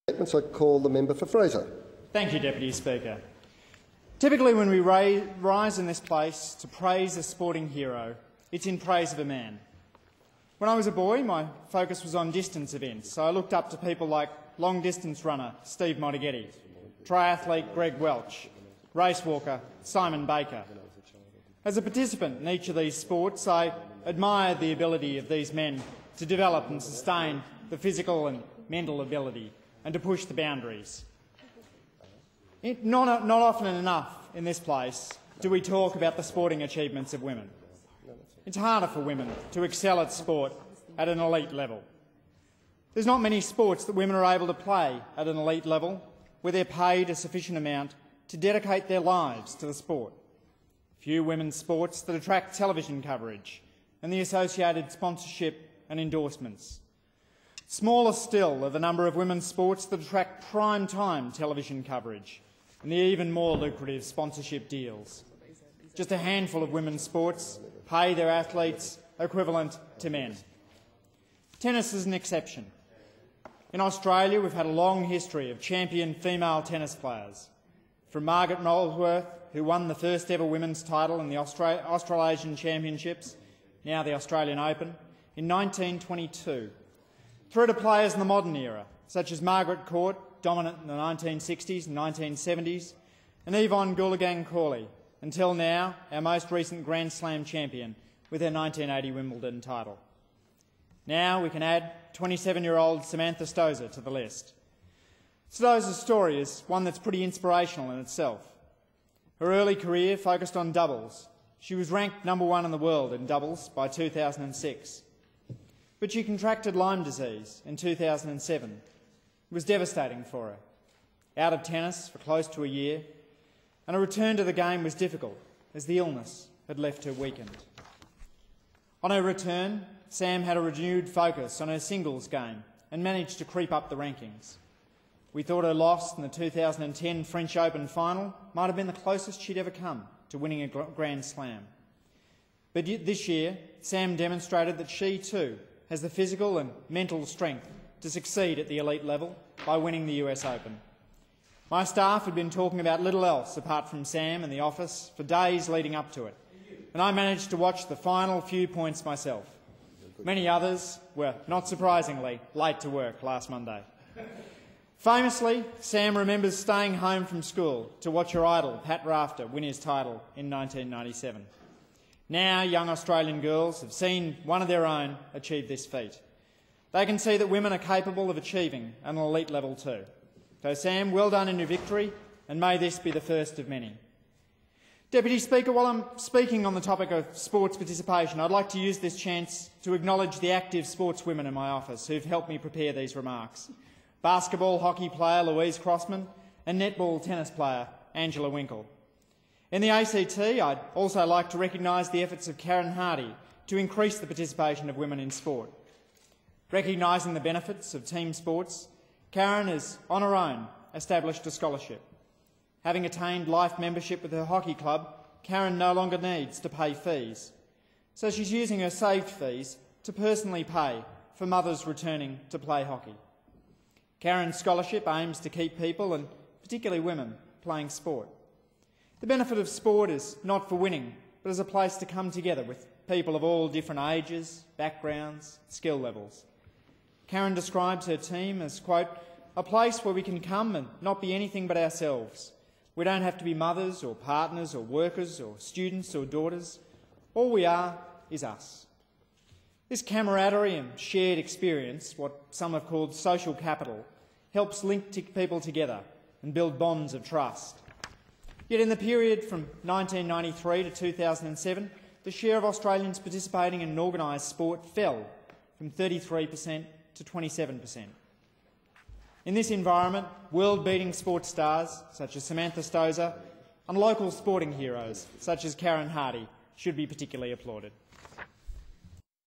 I call the member for Fraser. Thank you, Deputy Speaker. Typically when we rise in this place to praise a sporting hero, it's in praise of a man. When I was a boy, my focus was on distance events, so I looked up to people like long-distance runner Steve Monteghetti, triathlete Greg Welch, race walker Simon Baker. As a participant in each of these sports, I admired the ability of these men to develop and sustain the physical and mental ability and to push the boundaries. Not often enough in this place do we talk about the sporting achievements of women. It's harder for women to excel at sport at an elite level. There's not many sports that women are able to play at an elite level where they're paid a sufficient amount to dedicate their lives to the sport. Few women's sports that attract television coverage and the associated sponsorship and endorsements. Smaller still are the number of women's sports that attract prime-time television coverage and the even more lucrative sponsorship deals. Just a handful of women's sports pay their athletes equivalent to men. Tennis is an exception. In Australia, we've had a long history of champion female tennis players, from Margaret Molesworth, who won the first ever women's title in the Australasian Championships, now the Australian Open, in 1922, through to players in the modern era, such as Margaret Court, dominant in the 1960s and 1970s, and Yvonne Goolagong-Cawley, until now our most recent Grand Slam champion with her 1980 Wimbledon title. Now we can add 27-year-old Samantha Stosur to the list. Stosur's story is one that's pretty inspirational in itself. Her early career focused on doubles. She was ranked #1 in the world in doubles by 2006. But she contracted Lyme disease in 2007. It was devastating for her. Out of tennis for close to a year, and a return to the game was difficult as the illness had left her weakened. On her return, Sam had a renewed focus on her singles game and managed to creep up the rankings. We thought her loss in the 2010 French Open final might have been the closest she'd ever come to winning a Grand Slam. But this year, Sam demonstrated that she too has the physical and mental strength to succeed at the elite level by winning the US Open. My staff had been talking about little else apart from Sam and the office for days leading up to it, and I managed to watch the final few points myself. Many others were, not surprisingly, late to work last Monday. Famously, Sam remembers staying home from school to watch her idol, Pat Rafter, win his title in 1997. Now young Australian girls have seen one of their own achieve this feat. They can see that women are capable of achieving at an elite level too. So Sam, well done in your victory, and may this be the first of many. Deputy Speaker, while I'm speaking on the topic of sports participation, I'd like to use this chance to acknowledge the active sportswomen in my office who've helped me prepare these remarks. Basketball hockey player Louise Crossman and netball tennis player Angela Winkle. In the ACT, I'd also like to recognise the efforts of Karen Hardy to increase the participation of women in sport. Recognising the benefits of team sports, Karen has, on her own, established a scholarship. Having attained life membership with her hockey club, Karen no longer needs to pay fees. So she's using her saved fees to personally pay for mothers returning to play hockey. Karen's scholarship aims to keep people, and particularly women, playing sport. The benefit of sport is not for winning, but as a place to come together with people of all different ages, backgrounds, skill levels. Karen describes her team as, quote, a place where we can come and not be anything but ourselves. We don't have to be mothers or partners or workers or students or daughters. All we are is us. This camaraderie and shared experience, what some have called social capital, helps link people together and build bonds of trust. Yet in the period from 1993 to 2007, the share of Australians participating in organised sport fell from 33% to 27%. In this environment, world-beating sports stars such as Samantha Stosur and local sporting heroes such as Karen Hardy should be particularly applauded.